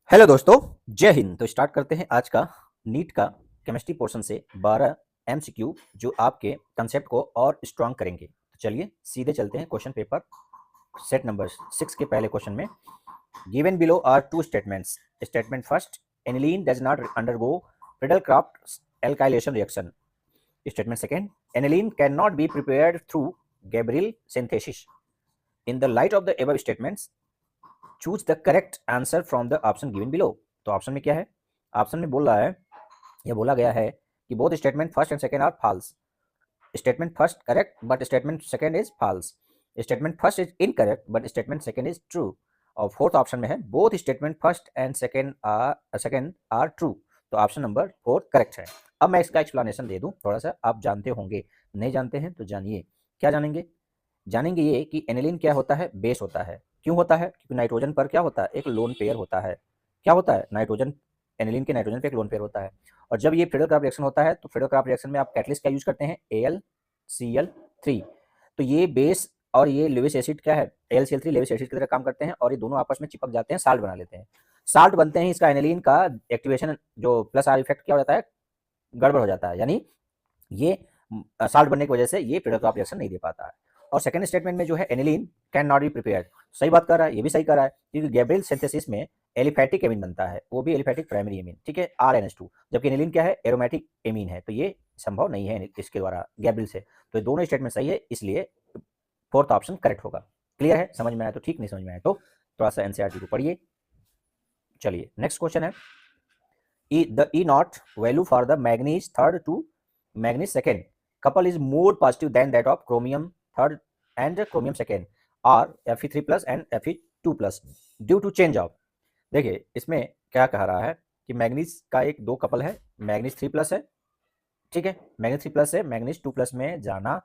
Hello दोस्तों, जय हिंद। तो स्टार्ट करते हैं आज का नीट का केमिस्ट्री पोर्शन से 12 एमसीक्यू जो आपके कंसेप्ट को और स्ट्रांग करेंगे। तो चलिए सीधे चलते हैं क्वेश्चन पेपर सेट नंबर 6 के पहले क्वेश्चन में। Given below are two statements. Statement first, aniline does not undergo Friedel Craft alkylation reaction. Statement second, aniline can not be prepared through Gabriel synthesis. In the light of the above statements choose the correct answer from the option given below. तो option में क्या है? Option में बोल रहा है या बोला गया है कि both statement first and second are false. Statement first correct but statement second is false. Statement first is incorrect but statement second is true. और फोर्थ ऑप्शन में है both statement first and second are true. तो option number 4 correct है। अब मैं इसका explanation दे दूं, थोड़ा सा आप जानते होंगे, नहीं जानते हैं तो जानिए। क्या जानेंगे? जानेंगे ये कि एनिलीन क्या होता है? बेस होता है। क्यों होता है? क्योंकि नाइट्रोजन पर क्या होता है? एक लोन पेयर होता है। क्या होता है? नाइट्रोजन, एनिलीन के नाइट्रोजन पे एक लोन पेयर होता है। और जब ये फ्रीडल-क्राफ्ट रिएक्शन होता है तो फ्रीडल-क्राफ्ट रिएक्शन में आप कैटलिस्ट का यूज करते हैं AlCl3। तो ये बेस और ये लेविस एसिड क्या है? AlCl3 लेविस एसिड की तरह काम करते हैं और ये दोनों आपस में चिपक जाते हैं, साल्ट बना लेते हैं। साल्ट बनते हैं, इसका एनिलीन का एक्टिवेशन जो प्लस आर इफेक्ट क्या हो जाता है? गड़बड़ हो जाता है। यानी ये साल्ट बनने की वजह से ये फ्रीडल-क्राफ्ट रिएक्शन नहीं दे पाता है। और सेकंड स्टेटमेंट में जो है aniline can not be prepared, सही बात कर रहा है, ये भी सही कर रहा है, क्योंकि गैब्रियल सिंथेसिस में एलिफैटिक एमीन बनता है, वो भी एलिफैटिक प्राइमरी एमीन, ठीक है, RNH2। जबकि एनिलीन क्या है? एरोमेटिक एमीन है, तो ये संभव नहीं है इसके द्वारा गैब्रियल से। तो ये दोनों स्टेटमेंट सही है, इसलिए फोर्थ ऑप्शन करेक्ट होगा। क्लियर है? समझ में आया तो ठीक, नहीं समझ में आया तो थोड़ा सा एनसीईआरटी को पढ़िए। चलिए नेक्स्ट क्वेश्चन है, E naught value for the manganese third to manganese second couple is more positive than that of chromium third and chromium second or Fe3 plus and Fe2 plus due to change of। देखिए इसमें क्या कह रहा है कि manganese का एक दो कपल है, मैग्नीज 3 प्लस है, ठीक है, मैग्नीज 3 प्लस से मैग्नीज 2 प्लस में जाना,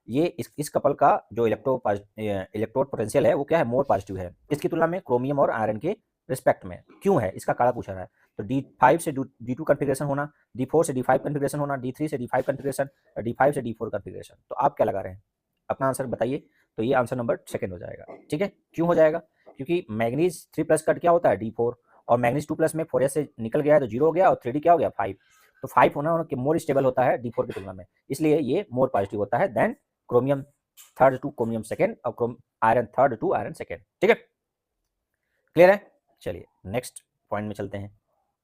ये इस कपल का जो इलेक्ट्रोड पोटेंशियल है वो क्या है? मोर पॉजिटिव है इसकी तुलना में क्रोमियम और आयरन के रिस्पेक्ट में। क्यों है? इसका काला पूछा रहा है। तो D5 से D2 कॉन्फ़िगरेशन होना, D4 से D5 कॉन्फ़िगरेशन होना, D3 से D5 कॉन्फ़िगरेशन, D5 से D4 कॉन्फ़िगरेशन। तो आप क्या लगा रहे हैं? अपना आंसर बताइए। तो ये आंसर नंबर सेकंड हो जाएगा, ठीक है। क्यों हो जाएगा? क्योंकि मैग्नीज 3 प्लस का क्या होता है? D4, और मैग्नीज 2 प्लस में 4s से निकल गया है तो 0 हो गया, और 3D क्या हो गया? 5। तो 5 होना कि मोर स्टेबल होता है D4 की तुलना में, इसलिए ये मोर पॉजिटिव होता है then chromium third to chromium second और iron third to iron second, ठीक है। क्लियर है? चलिए नेक्स्ट पॉइंट में चलते हैं।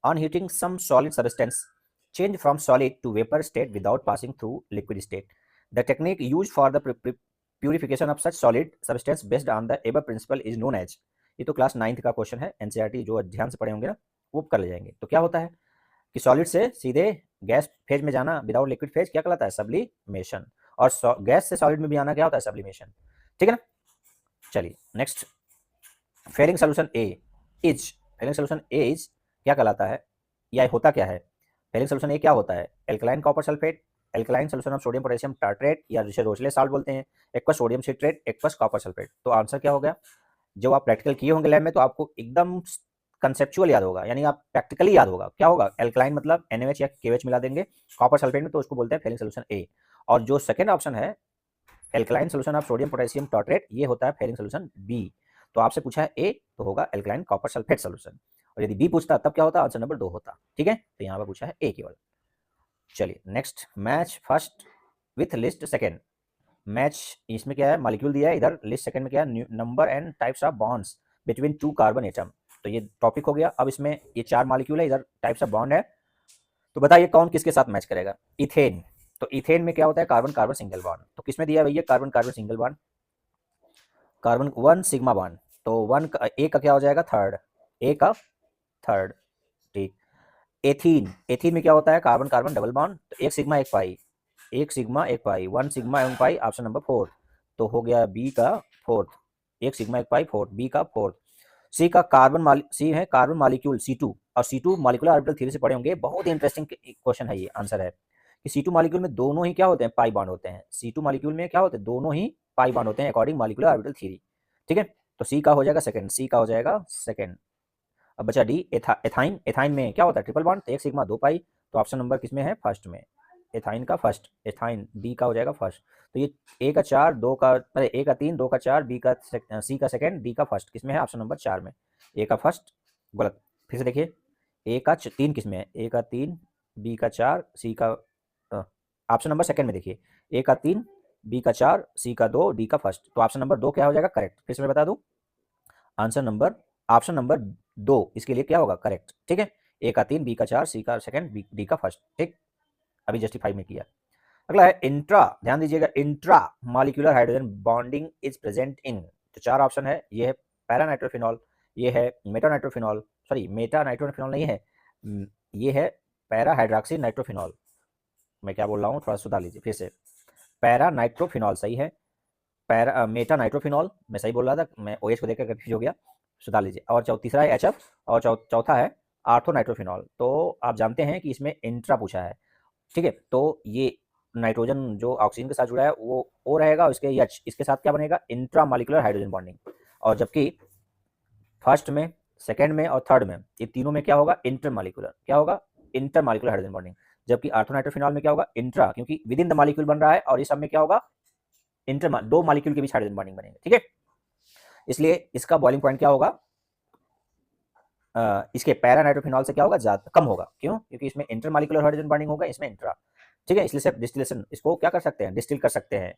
On heating some solid substance change from solid to vapour state without passing through liquid state. The technique use for the purification of such solid substance based on the above principle is known as. ये तो class 9th का question है, NCERT जो ध्यान से पढ़े होंगे ना वो कर ले जाएंगे। तो क्या होता है कि सॉलिड से सीधे गैस फेज में जाना विदाउट लिक्विड फेज क्या कहलाता है? सब्लिमेशन। और गैस से सॉलिड में भी आना क्या होता है? सब्लिमेशन, ठीक है ना। चलिए next, Fehling solution A is, Fehling solution A is क्या कहलाता है या होता क्या है? फेलिंग सोल्यूशन ए क्या होता है? Alkaline copper sulphate, alkaline solution of sodium potassium tartrate या जिसे रोचले साल्ट बोलते हैं, aqueous sodium citrate, aqueous copper sulphate. तो आंसर क्या हो गया? जो आप प्रैक्टिकल किए होंगे लैब में तो आपको एकदम कंसेप्चुअल याद होगा, यानी आप प्रैक्टिकली याद होगा। क्या होगा? एल्कलाइन मतलब NaOH या KOH मिला देंगे, कॉपर सल्फेट में तो उसको बोलते हैं फेलिंग सोल्यूशन ए। और जो सेकंड ऑप्शन है alkaline solution of sodium potassium tartrate, ये होता है फेलिंग सोल्यूशन बी। तो आपसे पूछा है ए तो होगा एल्कलाइन कॉपर सल्फेट सोल्यूशन, और यदि बी पूछता तब क्या होता? आंसर नंबर 2 होता, ठीक है। तो यहाँ पर पूछा है ए केवल। चलिए next, match first with list second. Match इसमें क्या है? मॉलिक्यूल दिया है, इधर लिस्ट सेकंड में क्या है? Number and types of bonds between 2 carbon atom. तो ये टॉपिक हो गया। अब इसमें ये 4 मॉलिक्यूल है, इधर टाइप्स ऑफ बॉन्ड है। तो बताइए कौन किसके साथ मैच करेगा? इथेन। तो इथेन में क्या होता है? Carbon carbon single bond. तो किसमें दिया है भैया? Carbon carbon single bond, carbon 1 sigma bond. तो 1 का ए का क्या हो जाएगा? थर्ड, ए का थर्ड, ठीक। एथीन, एथीन में क्या होता है? Carbon carbon double bond. तो एक सिग्मा एक पाई, एक सिग्मा एक पाई, 1 सिग्मा एवं पाई, ऑप्शन नंबर 4। तो हो गया बी का फोर्थ, एक सिग्मा एक पाई फोर्थ, बी का फोर्थ। सी है कार्बन मॉलिक्यूल C2, और C2 मॉलिक्यूलर ऑर्बिटल थ्योरी से पढ़े होंगे, बहुत ही इंटरेस्टिंग क्वेश्चन है ये। आंसर है कि C2 मॉलिक्यूल में दोनों ही क्या होते हैं? पाई बॉन्ड होते हैं। C2 मॉलिक्यूल में क्या होते हैं? दोनों ही पाई बॉन्ड होते हैं अकॉर्डिंग मॉलिक्यूलर ऑर्बिटल थ्योरी, ठीक है। तो सी का हो जाएगा सेकंड, सी का हो जाएगा सेकंड। अब बचा डी, एथाइन। एथाइन में क्या होता है? ट्रिपल बॉन्ड, तो एक सिग्मा दो पाई। तो ऑप्शन नंबर किसमें है? फर्स्ट में, एथाइन का फर्स्ट, एथाइन डी का हो जाएगा फर्स्ट। तो ये ए का 4, दो का, अरे ए का 3, दो का 4, बी का सी का सेकंड, डी का फर्स्ट, किसमें है? ऑप्शन नंबर 4 में। ए का फर्स्ट गलत, फिर से देखिए, ए का 3 किस्में हैं, ए का 3, बी का 4, सी का ऑप्शन नंबर सेकंड में देखिए, ए का 3, बी का 4, सी का 2, डी का फर्स्ट। तो ऑप्शन नंबर 2 क्या हो जाएगा? करेक्ट। फिर से मैं बता दूं, आंसर नंबर ऑप्शन नंबर 2 इसके लिए क्या होगा? करेक्ट। ठीक है, ए का 3, बी का 4, सी का सेकंड, डी का फर्स्ट। ठीक, अभी जस्टिफाई में किया। अगला है इंट्रा, ध्यान दीजिएगा, intra molecular hydrogen bonding is present in. तो 4 ऑप्शन है, ये है पैरानाइट्रोफिनॉल, ये है मेटानाइट्रोफिनॉल, सॉरी मेटानाइट्रोफिनॉल नहीं है, ये है पैरा हाइड्रोक्सी नाइट्रोफिनॉल। मैं क्या बोल रहा हूँ, थोड़ा सुधार लीजिए फिर से। पैरानाइट्रोफिनॉल सही है, मेटानाइट्रोफिनॉल मैं सही बोल रहा था, मैं OH को देखकर कंफ्यूज हो गया, सुधार लीजिए। और तीसरा है HF, और चौथा है आर्थोनाइट्रोफिनॉल। तो आप जानते हैं कि इसमें इंट्रा पूछा है। ठीक है, तो ये नाइट्रोजन जो ऑक्सीजन के साथ जुड़ा है वो O रहेगा, और इसके H इसके साथ क्या बनेगा? Intra molecular hydrogen bonding. और जबकि फर्स्ट में, सेकेंड में और थर्ड में, ये तीनों में क्या होगा? Inter molecular. क्या होगा? Inter molecular hydrogen bonding. जबकि आर्थोनाइट्रोफिनॉल में क्या होगा? इंट्रा, क्योंकि विद इन द मॉलिक्यूल बन रहा है, और इस सब में क्या होगा? इंटर, दो मॉलिक्यूल के बीच हाइड्रोजन बॉन्डिंग बनेंगे। ठीक है, इसलिए इसका बॉइलिंग पॉइंट क्या होगा? इसके पैरानाइट्रोफिनॉल से क्या होगा? ज्यादा कम होगा। क्यों? क्योंकि इसमें इंटर मॉलिक्यूलर हाइड्रोजन बॉन्डिंग होगा, इसमें इंट्रा। ठीक है, इसलिए सिर्फ डिस्टिलेशन, इसको क्या कर सकते हैं? डिस्टिल कर सकते हैं,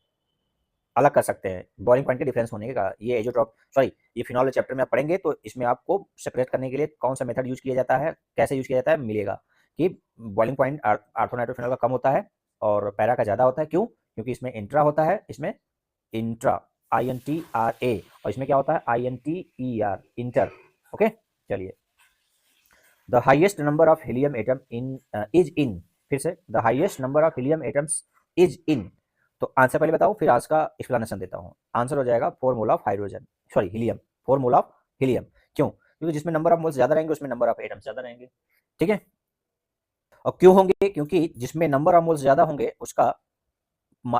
अलग कर सकते हैं, बॉइलिंग पॉइंट के डिफरेंस होने का। ये एजोट्रॉप, सॉरी, ये फिनॉल चैप्टर में आप पढ़ेंगे, तो इसमें आपको सेपरेट करने के लिए कौन सा मेथड यूज किया जाता है, कैसे यूज किया जाता है, मिलेगा कि बॉइलिंग पॉइंट आर्थोनाइट्रोफिनॉल का कम होता है और पैरा का ज़्यादा होता है। क्यों? क्योंकि इसमें इंट्रा होता है, इसमें इंट्रा, INTRA, और इसमें क्या होता है? INTER, inter. ओके, चलिए। The highest number of helium atom in is in, फिर से, the highest number of helium atoms is in. तो आंसर पहले बताओ, फिर आज का एक्सप्लेनेशन देता हूँ। आंसर हो जाएगा 4 mole of hydrogen, sorry helium, 4 mole of helium. क्यों? क्योंकि जिसमें नंबर ऑफ मोल्स ज्यादा रहेंगे उसमें नंबर ऑफ एटम्स ज्यादा रहेंगे। ठीक है, और क्यों होंगे? क्योंकि जिसमें नंबर ऑफ मोल्स ज्यादा होंगे उसका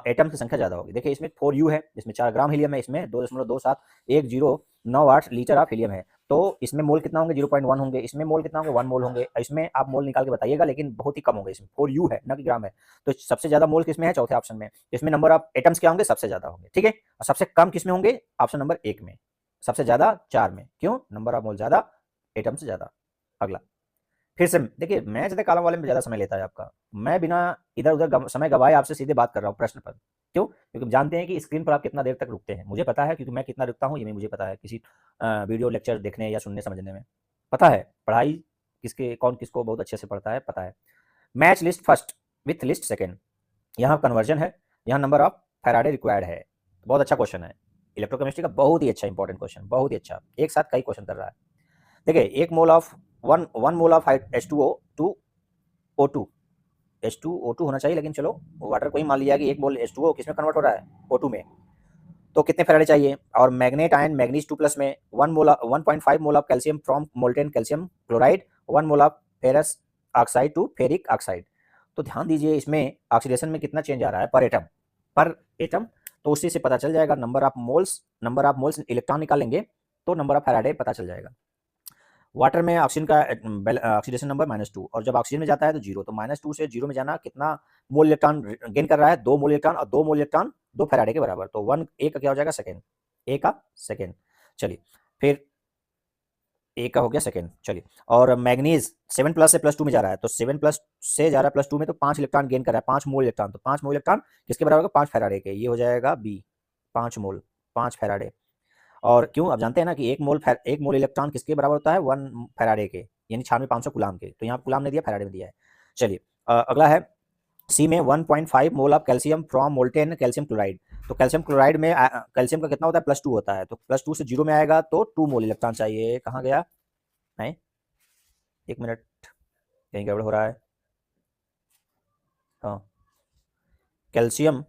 एटम की संख्या ज्यादा होगी। देखिए, इसमें 4U है, जिसमें 4 ग्राम हीलियम है, इसमें 2.271098 लीटर ऑफ हीलियम है। तो इसमें मोल कितना होंगे? 0.1 होंगे। इसमें मोल कितना होंगे? 1 मोल होंगे। इसमें आप मोल निकाल के बताइएगा, लेकिन बहुत ही कम होंगे। इसमें 4U है ना कि ग्राम है। तो सबसे ज्यादा मोल किसमें है? चौथे ऑप्शन में। इसमें नंबर ऑफ एटम्स क्या होंगे? सबसे ज्यादा होंगे। ठीक है, और सबसे कम किसमें होंगे? ऑप्शन नंबर 1 में। सबसे ज्यादा 4 में। क्यों? नंबर ऑफ मोल ज्यादा, एटम से ज्यादा। अगला, फिर से देखिए, मैं ज्यादा कॉलम वाले में ज्यादा समय लेता है आपका। मैं बिना इधर उधर समय गवाए आपसे सीधे बात कर रहा हूँ प्रश्न पर। क्यों? क्योंकि जानते हैं कि स्क्रीन पर आप कितना देर तक रुकते हैं। मुझे पता है, क्योंकि मैं कितना रुकता हूँ ये मुझे पता है, किसी वीडियो लेक्चर देखने या सुनने समझने में। पता है पढ़ाई किसके, कौन किसको बहुत अच्छे से पढ़ता है, पता है। Match list first with list second, यहाँ कन्वर्जन है, यहाँ नंबर ऑफ फैराडे रिक्वायर्ड है। बहुत अच्छा क्वेश्चन है, इलेक्ट्रोकेमिस्ट्री का बहुत ही अच्छा इंपॉर्टेंट क्वेश्चन, बहुत ही अच्छा, एक साथ कई क्वेश्चन कर रहा है। देखिए, एक mole of one mole of H2O to O2, H2O2 होना चाहिए, लेकिन चलो वाटर को ही मान लिया कि एक मोल H2O किस में कन्वर्ट हो रहा है? O2 में। तो कितने फैराडे चाहिए? और मैग्नेट आयन मैग्नीज 2 प्लस में 1.5 mole of calcium from molten calcium chloride, 1 mole of ferrous oxide to ferric oxide. तो ध्यान दीजिए, इसमें ऑक्सीडेशन में कितना चेंज आ रहा है पर एटम, पर एटम। तो उसी से पता चल जाएगा नंबर ऑफ मोल्स इलेक्ट्रॉन निकालेंगे तो नंबर ऑफ फैराडे पता चल जाएगा। वाटर में ऑक्सीजन का ऑक्सीडेशन नंबर -2, और जब ऑक्सीजन में जाता है तो 0। तो -2 से 0 में जाना कितना मोल इलेक्ट्रॉन गेन कर रहा है? 2 मोल इलेक्ट्रॉन, और 2 मोल इलेक्ट्रॉन 2 फैराडे के बराबर। तो 1 ए का क्या हो जाएगा? सेकेंड, ए का सेकेंड। चलिए, फिर ए का हो गया सेकेंड। चलिए, और मैग्नीज 7 प्लस से +2 में जा रहा है, तो 7 प्लस से जा रहा है +2 में, तो 5 इलेक्ट्रॉन गेन कर रहा है, 5 मोल इलेक्ट्रॉन। तो 5 मोल इलेक्ट्रॉन किसके बराबर होगा? 5 फैराडे के। ये हो जाएगा बी, 5 मोल, 5 फैराडे। और क्यों? आप जानते हैं ना कि एक मोल इलेक्ट्रॉन किसके बराबर होता है? 1 फैराडे के, यानी 96,500 कूलाम के। तो यहाँ कूलाम ने दिया, फैराडे में दिया है। चलिए, अगला है सी में 1.5 mole of calcium from molten calcium chloride. तो कैल्शियम क्लोराइड में कैल्शियम का कितना होता है? +2 होता है। तो +2 से 0 में आएगा तो 2 मोल इलेक्ट्रॉन चाहिए। कहाँ गया है? 1 मिनट, कहीं गड़बड़ हो रहा है। हाँ, कैल्शियम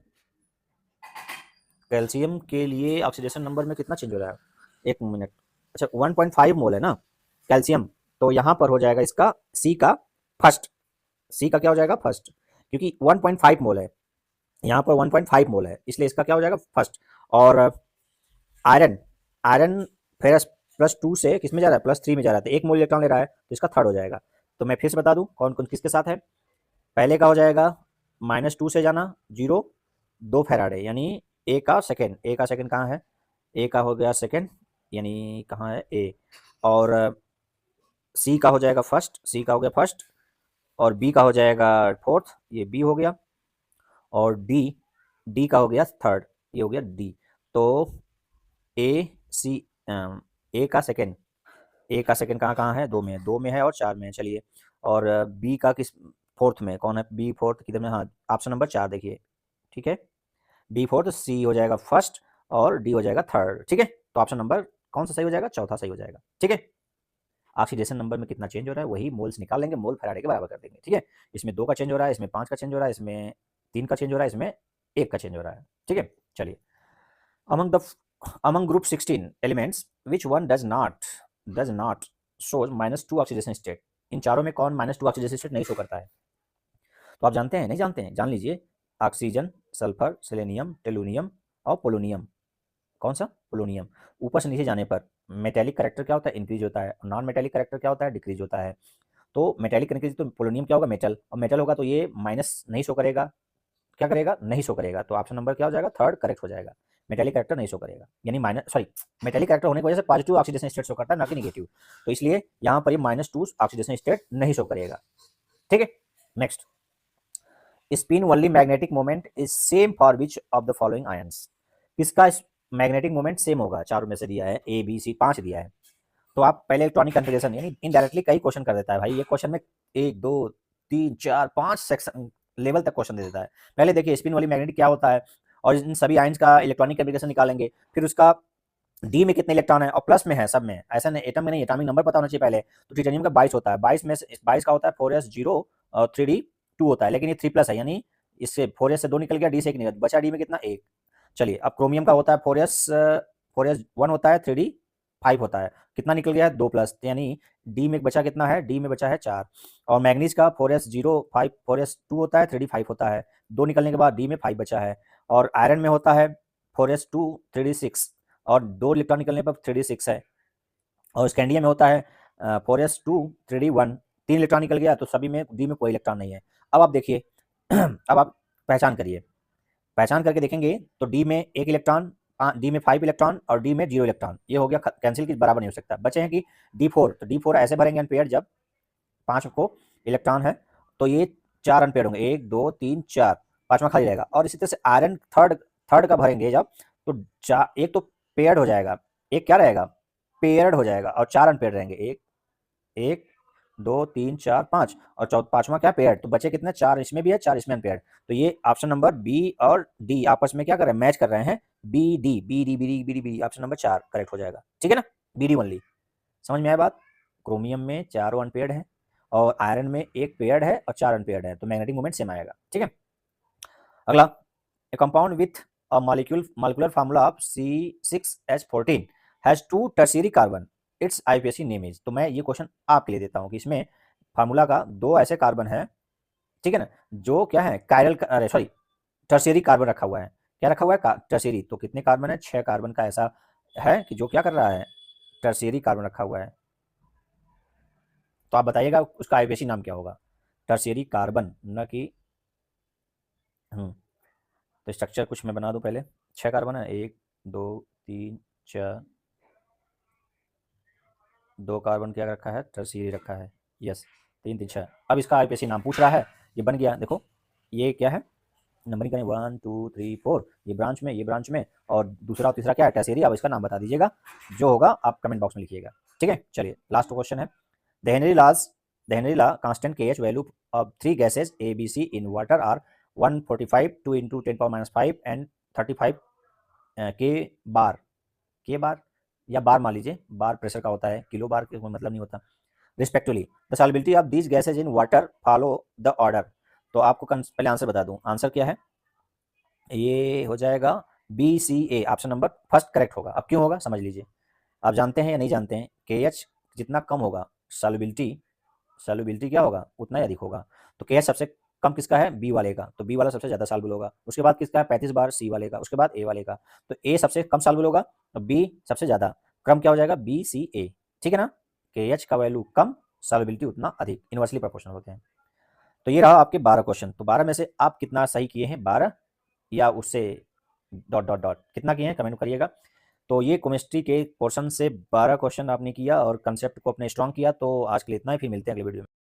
कैल्शियम के लिए ऑक्सीडेशन नंबर में कितना चेंज हो रहा है? 1 मिनट। अच्छा, 1.5 मोल है ना कैल्शियम, तो यहाँ पर हो जाएगा इसका सी का फर्स्ट। सी का क्या हो जाएगा? फर्स्ट, क्योंकि 1.5 मोल है, यहाँ पर 1.5 मोल है, इसलिए इसका क्या हो जाएगा? फर्स्ट। और आयरन आयरन फेरस +2 से किस में जा रहा है? +3 में जा रहा है, तो 1 मोल इलेक्ट्रॉन ले रहा है, तो इसका थर्ड हो जाएगा। तो मैं फिर से बता दूं कौन कौन किसके साथ है। पहले का हो जाएगा -2 से जाना 0, 2 फैराडे, यानी ए का सेकेंड। ए का सेकेंड कहाँ है? ए का हो गया सेकेंड, यानी कहाँ है? ए। और सी का हो जाएगा फर्स्ट, सी का हो गया फर्स्ट, और बी का हो जाएगा फोर्थ, ये बी हो गया, और डी, डी का हो गया थर्ड, ये हो गया डी। तो ए सी, ए का सेकेंड, ए का सेकंड कहाँ कहाँ है, दो में है, दो में है और चार में है, चलिए। और बी का किस, फोर्थ में कौन है, बी फोर्थ किधर में, हाँ ऑप्शन नंबर चार देखिए, ठीक है। बी फोर्थ, सी हो जाएगा फर्स्ट, और डी हो जाएगा थर्ड, ठीक है। तो ऑप्शन नंबर कौन सा सही हो जाएगा, चौथा सही हो जाएगा, ठीक है। ऑक्सीडेशन नंबर में कितना चेंज हो रहा है वही मोल्स निकाल लेंगे, मोल फैराडे के बराबर कर देंगे, ठीक है। इसमें दो का चेंज हो रहा है, इसमें पाँच का चेंज हो रहा है, इसमें तीन का चेंज हो रहा है, इसमें एक का चेंज हो रहा है, ठीक है। चलिए, among the among group 16 elements which one does not shows -2 oxidation state, इन चारों में कौन -2 ऑक्सीडेशन स्टेट नहीं शो करता है। तो आप जानते हैं, नहीं जानते हैं, जान लीजिए। ऑक्सीजन, सल्फर, सेलेनियम, टेलुनियम और पोलोनियम। कौन सा, पोलोनियम। ऊपर से नीचे जाने पर मेटेलिक करेक्टर क्या होता है, इंक्रीज होता है, और नॉन मेटेलिक करेक्टर क्या होता है, डिक्रीज होता है। तो मेटेलिक इंक्रीज, तो पोलोनियम क्या होगा, मेटल, और मेटल होगा तो ये माइनस नहीं शो करेगा, क्या करेगा, नहीं शो करेगा। तो ऑप्शन नंबर क्या हो जाएगा, थर्ड करेक्ट हो जाएगा। मेटेलिक कैरेक्टर नहीं शो करेगा, यानी माइनस, सॉरी, मेटेलिक कैरेक्टर होने की वजह से पॉजिटिव ऑक्सीडेशन स्टेट शो करता है, ना कि नेगेटिव। तो इसलिए यहाँ पर ये -2 ऑक्सीडेशन स्टेट नहीं शो करेगा, ठीक है। Next, spin only magnetic moment is same for which of the following ions, किसका मैग्नेटिक मोमेंट सेम होगा, चारों में से दिया है, ए बी सी, पांच दिया है। तो आप पहले इलेक्ट्रॉनिक कन्फिगरेशन, यानी इनडायरेक्टली कई क्वेश्चन कर देता है भाई, ये क्वेश्चन में एक दो तीन चार पांच सेक्शन लेवल तक क्वेश्चन दे देता है। पहले देखिए स्पिन वाली मैग्नेटिक क्या होता है, और इन सभी आयंस का इलेक्ट्रॉनिक कन्फिगरेशन निकालेंगे, फिर उसका डी में कितने इलेक्ट्रॉन है और प्लस में है, सब में, ऐसा नहीं एटम में नहीं, एटॉमिक नंबर पता होना चाहिए पहले। तो टिटेनियम का 22 होता है, 22 में से 22 का होता है 4s0 और 3d2 होता है, लेकिन ये 3+ है, यानी इससे 4s से 2 निकल गया, डी से 1 निकल, बचा डी में कितना, एक। चलिए, अब क्रोमियम का होता है 4s1 होता है, 3d5 होता है, कितना निकल गया है, 2+, यानी डी में बचा कितना है, डी में बचा है 4। और मैग्नीज का 4s0 5 4s2 होता है, 3d5 होता है, 2 निकलने के बाद डी में 5 बचा है। और आयरन में होता है 4s2 3d6, और 2 इलेक्ट्रॉन निकलने पर 3d6 है। और स्कैंडियम में होता है 4s2 3d1, 3 इलेक्ट्रॉन निकल गया, तो सभी में डी में कोई इलेक्ट्रॉन नहीं है। अब आप देखिए अब आप पहचान करिए, पहचान करके देखेंगे तो डी में एक इलेक्ट्रॉन, डी में 5 इलेक्ट्रॉन और डी में 0 इलेक्ट्रॉन, ये हो गया कैंसिल, की बराबर नहीं हो सकता। बचे हैं कि d4, तो d4 ऐसे भरेंगे अनपेयर, जब 5 को इलेक्ट्रॉन है तो ये 4 अनपेयर होंगे, 1 2 3 4, पांचवा खाली रहेगा। और इसी तरह से आयरन थर्ड, थर्ड का भरेंगे जब, तो एक तो पेयर्ड हो जाएगा, एक क्या रहेगा, पेयर्ड हो जाएगा, और 4 अनपेयर रहेंगे, एक एक 2 3 4 5, और पांचवा क्या, पेयर्ड। तो बचे कितने, 4 इसमें भी है, 4 इसमें अनपेयर्ड। तो ये ऑप्शन नंबर बी और डी आपस में क्या कर रहे हैं, मैच कर रहे हैं, B D B D B D B D B D, option number 4 correct हो जाएगा, ठीक है ना, बी डी ओनली। समझ में आया बात। क्रोमियम में चारों अनपेयर्ड है, और आयरन में एक पेयर्ड है और 4 अनपेयर्ड है, तो मैग्नेटिक मोमेंट सेम आएगा, ठीक है। अगला, ए compound with a molecular formula of C6H14 has 2 tertiary carbon, its IUPAC name is। तो मैं ये क्वेश्चन आपके लिए देता हूँ कि इसमें फार्मूला का 2 ऐसे कार्बन है, ठीक है ना, जो क्या है, कायरल, अरे सॉरी, टर्शियरी कार्बन रखा हुआ है, क्या रखा हुआ है, टर्शियरी। तो कितने कार्बन है, 6 कार्बन का ऐसा है कि जो क्या कर रहा है, टर्शियरी कार्बन रखा हुआ है। तो आप बताइएगा उसका आईयूपीएसी नाम क्या होगा, टर्शियरी कार्बन, न कि तो स्ट्रक्चर कुछ मैं बना दूं पहले। 6 कार्बन है, 1 2 3 4, 2 कार्बन क्या रखा है, टर्शियरी रखा है, यस, 3 3 6। अब इसका आईयूपीएसी नाम पूछ रहा है, ये बन गया, देखो ये क्या है, नंबरिंग करें 1 2 3 4, ये ब्रांच में, ये ब्रांच में, और दूसरा और तीसरा क्या है, टर्शियरी। अब इसका नाम बता दीजिएगा, जो होगा आप कमेंट बॉक्स में लिखिएगा, ठीक है। चलिए, लास्ट क्वेश्चन है, the Henry law constant KH value of 3 gases A B C in water are 145 2 into 10⁻⁵ and 35 k बार, के बार या बार मान लीजिए, बार प्रेशर का होता है, किलो बार का कोई मतलब नहीं होता, respectively the solubility of these gases in water follow the order. तो आपको पहले आंसर बता दूं, आंसर क्या है, ये हो जाएगा बी सी ए, ऑप्शन नंबर फर्स्ट करेक्ट होगा। अब क्यों होगा समझ लीजिए, आप जानते हैं या नहीं जानते हैं, के एच जितना कम होगा, सॉल्युबिलिटी क्या होगा, उतना ही अधिक होगा। तो के एच सबसे कम किसका है, बी वाले का, तो बी वाला सबसे ज़्यादा सॉल्युबल होगा। उसके बाद किसका है, 35 बार सी वाले का, उसके बाद ए वाले का, तो ए सबसे कम सॉल्युबल होगा, तो बी सबसे ज़्यादा, क्रम क्या हो जाएगा, बी सी ए, ठीक है ना। के एच का वैल्यू कम, सॉल्युबिलिटी उतना अधिक, इनवर्सली प्रोपोर्शनल होते हैं। तो ये रहा आपके 12 क्वेश्चन। तो 12 में से आप कितना सही किए हैं, 12 या उससे डॉट डॉट डॉट कितना किए हैं, कमेंट करिएगा। तो ये केमिस्ट्री के पोर्शन से 12 क्वेश्चन आपने किया और कंसेप्ट को अपने स्ट्रॉन्ग किया। तो आज के लिए इतना ही, फिर मिलते हैं अगले वीडियो में।